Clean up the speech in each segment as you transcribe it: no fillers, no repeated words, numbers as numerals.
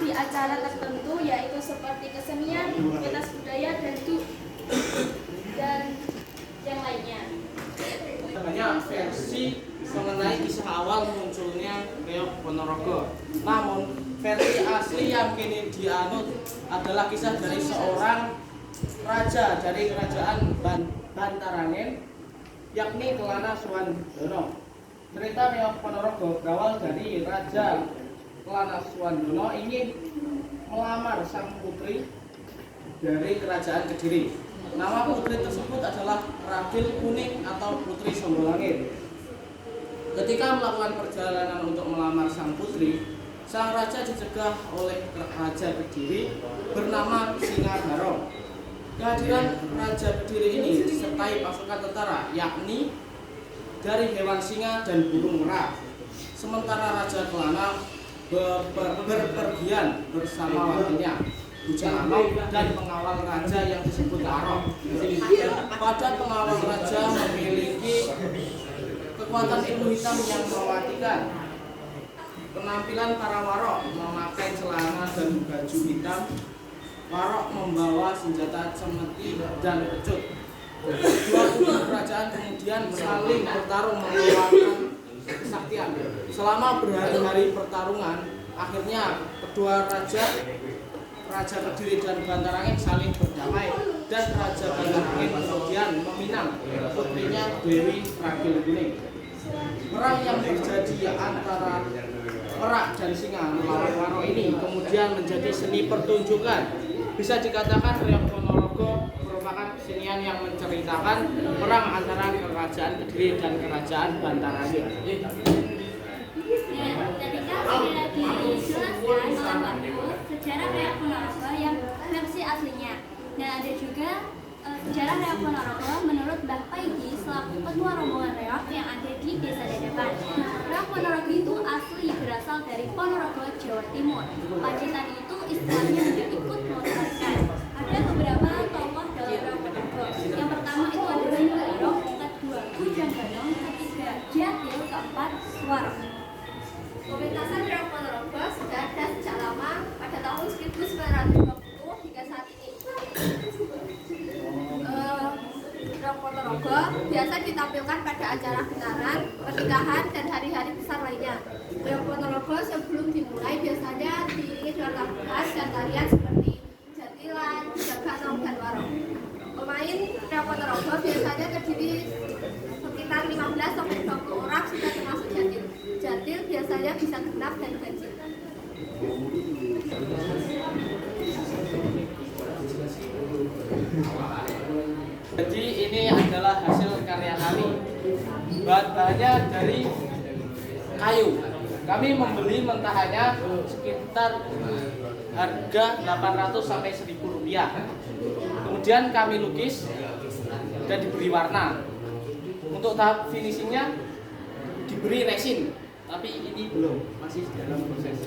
di acara tertentu, yaitu seperti kesenian, pentas budaya, dan yang lainnya. Banyak versi mengenai kisah awal munculnya Reog Ponorogo. Namun versi asli yang kini dianut adalah kisah dari seorang raja dari kerajaan Bantarangen, yakni Kelana Suwandono. Cerita Reog Ponorogo berawal dari Raja Kelana Suwandono ingin melamar sang putri dari kerajaan Kediri. Nama putri tersebut adalah Ragil Kuning atau Putri Songgolangit. Ketika melakukan perjalanan untuk melamar sang putri, sang raja dicegah oleh Raja Kediri bernama Singadharong. Kehadiran Raja Kediri ini disertai pasukan tentara, yakni dari hewan singa dan burung merak. Sementara Raja Kelana berpergian bersama wakilnya Bujang Anom dan pengawal raja yang disebut Warok. Pada pengawal raja memiliki kekuatan ilmu hitam yang mematikan. Penampilan para Warok memakai celana dan baju hitam. Warok membawa senjata cemeti dan pecut. Dua kubu kerajaan kemudian saling bertarung mengeluarkan kesaktian. Selama berhari-hari pertarungan, akhirnya kedua Raja Kediri dan Bantarangen saling berdamai, dan Raja Bantarangen kemudian meminang putrinya Dewi Ragil Kuning. Perang yang terjadi antara Merak dan Singa melawan Warok ini kemudian menjadi seni pertunjukan. Bisa dikatakan Reog Ponorogo merupakan kesenian yang menceritakan perang antara kerajaan Kediri dan kerajaan Bantarangen. Tadi dijelaskan oleh sejarah Reog Ponorogo yang versi aslinya, dan ada juga sejarah Reog Ponorogo menurut Mbah Paidi selaku ketua rombongan Reog yang ada di Desa Dadapan. Reog Ponorogo itu asli berasal dari Ponorogo, Jawa Timur. Pacitan itu istilahnya juga ikut melestarikan. Ada beberapa tokoh dalam Reog Ponorogo. Yang pertama itu adalah Reog, kedua Bujang Ganong, ketiga Jatil, keempat Warok. Pementasan Reog Ponorogo sudah ada sejak lama, pada tahun 1920 hingga saat ini. Reog Ponorogo biasa ditampilkan pada acara getaran, pernikahan, dan hari-hari besar lainnya. Reog Ponorogo sebelum dimulai biasanya diiringi dengan tabuhan dan tarian seperti jatilan, jaganong, dan warok. Pemain Reog Ponorogo biasanya terdiri sekitar 15-20 orang, sudah termasuk jatil. Jatil biasanya bisa genap dan ganjil. Jadi ini adalah hasil karya kami. Bahan-bahannya dari kayu. Kami membeli mentahannya sekitar harga 800 sampai 1.000 rupiah. Kemudian kami lukis dan diberi warna. Untuk tahap finishingnya diberi resin, tapi ini belum, masih dalam proses.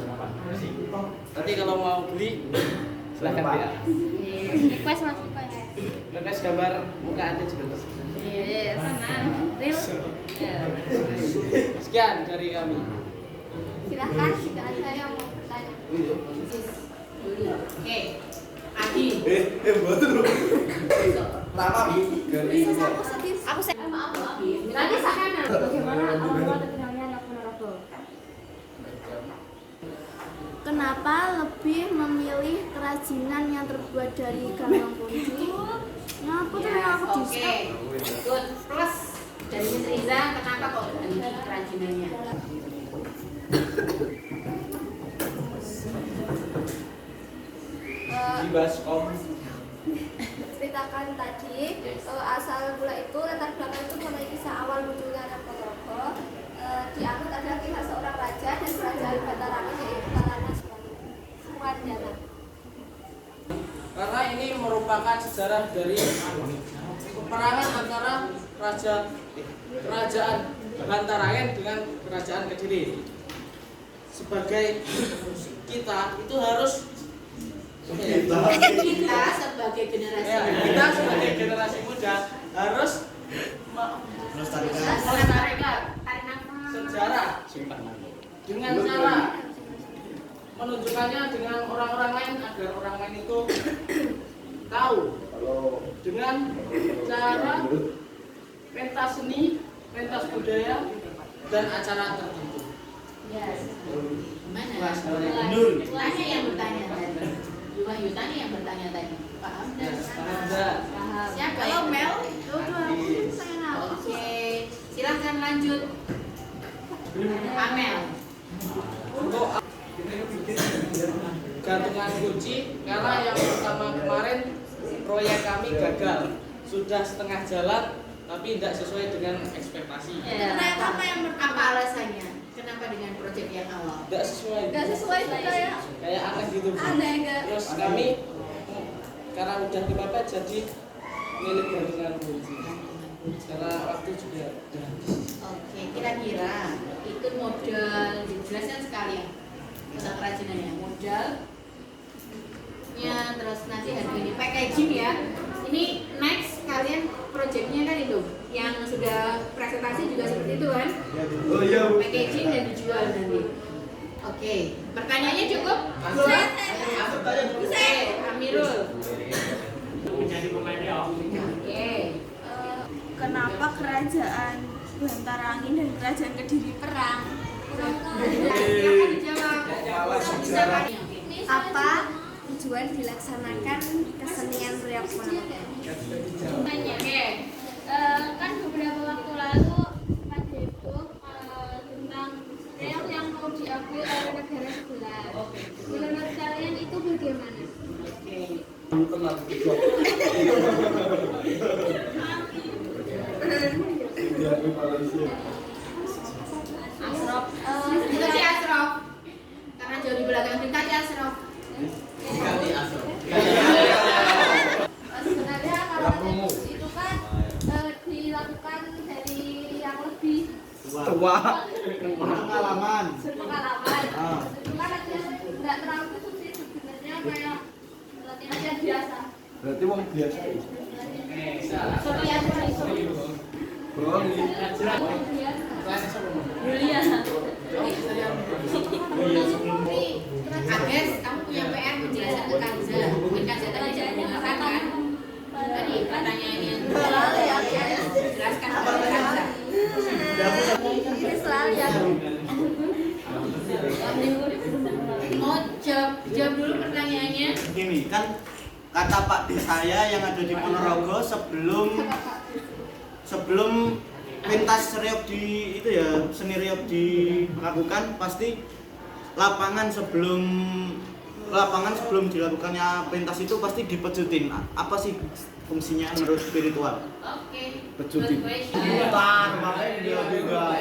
Nanti kalau mau beli silahkan ya. Request mas, Request gambar muka Anda juga terus. Iya, senang. Real. Sekian dari kami. Silahkan jika ada yang mau bertanya. Oke, Adi. Betul loh. Lama Bi. Aku Tadi sana. Bagaimana awal terkenalnya Reog Ponorogo? Kenapa lebih memilih kerajinan yang terbuat dari ganong kunci? Kenapa tuh aku Oke, good. Plus dari Miss Riza, kenapa kok ganti kerajinannya? Di baskom. Ceritakan tadi, asal mula itu, latar belakang itu mengenai kisah awal munculnya Reog Ponorogo. Dianut adalah kisah seorang raja dan kerajaan Bantarangen, yaitu Kelana Suwandono. Karena ini merupakan sejarah dari peperangan antara kerajaan Bantarangen dengan kerajaan Kediri. Sebagai kita itu harus Kita sebagai generasi kita sebagai generasi muda harus melestarikan sejarah dengan cara menunjukkannya dengan dengan cara pentas seni, pentas budaya, dan acara tertentu. Yes. Mana? Kelas Nur. Tanya yang bertanya tadi. Wahyu tanya yang bertanya tadi. Paham dan Enggak. paham. Siapa Kalau yang Mel, Oke, silahkan lanjut. Amel. Untuk gantungan kunci, karena yang pertama kemarin proyek kami gagal, sudah setengah jalan tapi tidak sesuai dengan ekspektasi. Ternyata apa yang Apa alasannya? Kenapa dengan proyek yang awal? Tidak sesuai. nggak sesuai juga ya? Kayak aneh gitu. Bu. Aneh nggak? Terus kami karena udah dipepet jadi milik gantungan kunci. Karena waktu juga udah habis. Oke, kira-kira itu modal dijelaskan sekali ya tentang kerajinannya. Modalnya, terus nanti harganya, packaging ya. Ini next kalian projectnya kan itu yang sudah presentasi juga seperti itu kan? Oh iya. Packaging dan dijual nanti. Oke, pertanyaannya cukup? Oke, Amirul. Oke. Kenapa kerajaan Bantarangin dan kerajaan Kediri perang? Silakan dijawab. Silakan. Apa tujuan dilaksanakan kesenian Riok Ponorogo? Oke. Kan beberapa waktu lalu pada itu tentang reok yang mau diakui oleh negara sebelah. Menurut kalian itu bagaimana? Asrof. Itu si Asrof. Karena jauh di belakang dekat ya Asrof. Sebenarnya kalau itu kan dilakukan dari yang lebih Tua. Pengalaman. berpengalaman. Itu kan nggak terlalu khusus sih sebenarnya kayak latihan biasa. Berarti wong biasa. Seperti Asrof. Bohong nih. Julia. Agnes, kamu punya PR menjelaskan ke Kanza. Mungkin Kanza tadi jangan mendengarkan kan? Tadi pertanyaannya jelaskan kepada Kanza. Ini selalu ya. Mau jawab dulu pertanyaannya. Gini kan kata Pak D saya yang ada di Ponorogo sebelum pentas reok di itu ya seni reok dilakukan pasti lapangan sebelum dilakukannya pentas itu pasti dipecutin. Apa sih fungsinya menurut spiritual? Oke. Pecutin. Good question. Putar makanya dia juga.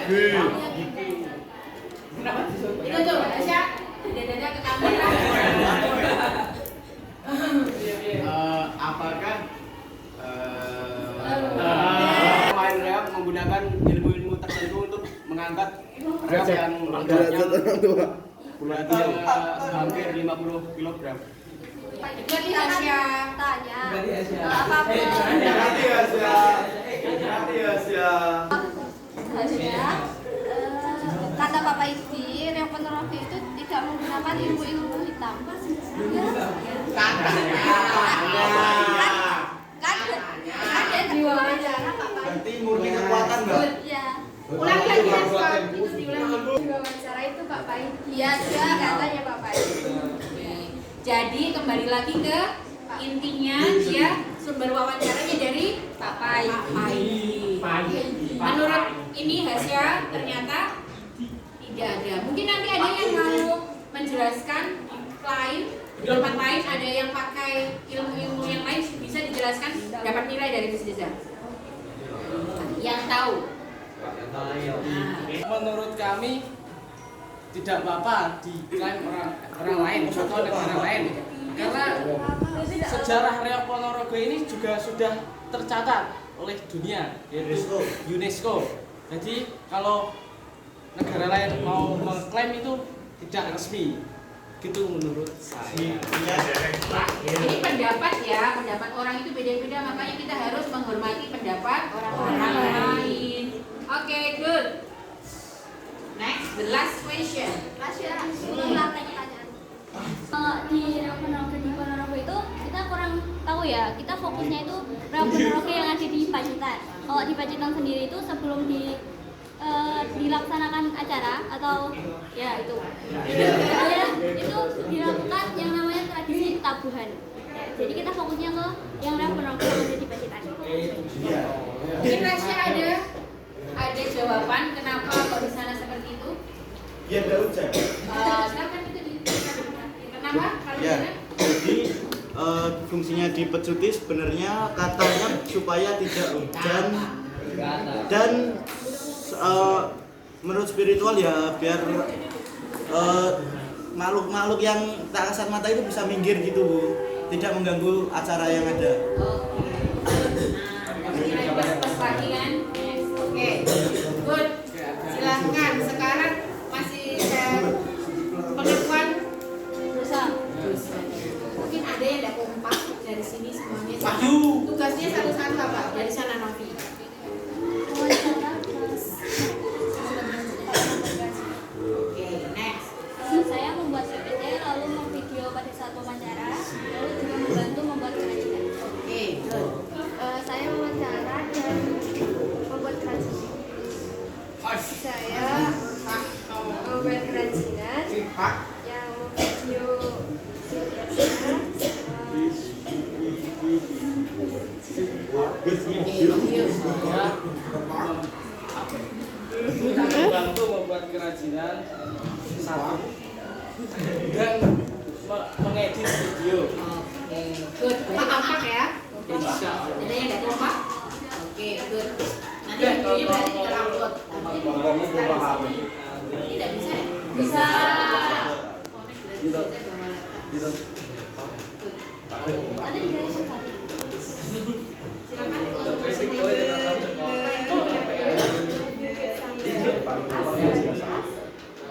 Itu tuh, Asya. Dada-dada ke kamera. Apakah pemain reok menggunakan ilmu-ilmu tertentu untuk mengangkat reok yang beratnya hampir 50 kg? Jadi Asya. Tanya. Apapun Hasilnya, kata Bapak Idi, Riok Ponorogo itu tidak menggunakan ilmu-ilmu hitam. Kan ada di wawancara Bapak Idi. Berarti murni kekuatan Mbak. Iya. Ulangi lagi Asya. Itu diulangi. Di wawancara itu Bapak Idi. Iya, katanya Bapak Idi. Jadi kembali lagi ke intinya dia sumber wawancaranya dari Pak Pai. Menurut ini Hasya ternyata tidak ada. Mungkin nanti ada yang mau menjelaskan lain di tempat lain, ada yang pakai ilmu-ilmu yang lain bisa dijelaskan dapat nilai dari Miss Deza. Yang tahu. Menurut kami tidak apa-apa diklaim orang lain atau negara lain, karena sejarah reok Ponorogo ini juga sudah tercatat oleh dunia, yaitu UNESCO. Jadi kalau negara lain mau mengklaim itu tidak resmi, gitu menurut saya. Ini pendapat ya, pendapat orang itu beda-beda, makanya kita harus menghormati pendapat orang lain. Oke, good. Next, the last question. Ulang lagi pertanyaan. di Ponorogo itu kita kurang tahu ya, kita fokusnya itu Reok Ponorogo yang ada di Pacitan. Kalau di Pacitan sendiri itu sebelum dilaksanakan acara atau ya itu dilakukan yang namanya tradisi tabuhan. Ya, jadi kita fokusnya ke yang Reok Ponorogo yang ada di Pacitan. Mungkin Rasya ada jawaban kenapa kok di sana seperti itu? Biar nggak hujan. Silakan itu kenapa kalau di Ya, sana? jadi fungsinya di pecuti sebenarnya katanya supaya tidak hujan dan menurut spiritual ya biar makhluk-makhluk yang tak kasat mata itu bisa minggir gitu Bu, tidak mengganggu acara yang ada. Pas lagi kan? Oke, good. Silahkan. Sekarang masih pengakuan dosa. Mungkin ada yang tidak kompak dari sini semuanya. Tugasnya satu-satu apa? Dari sana Novi. Oke, next. Saya membuat PPT lalu memvideo pada saat wawancara, lalu juga membantu membuat kerajinan. Oke, good. Saya wawancara dan membuat kerajinan. Saya membuat kerajinan yang video Membantu membuat kerajinan satu dan mengedit video. Oke, good. Kompak ya? Insya Allah. Ada yang tidak kompak? Oke, good. Nanti videonya berarti kita upload. Tidak bisa ya? Bisa. Ada di garis sekali.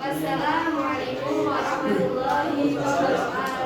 Wassalamualaikum warahmatullahi wabarakatuh.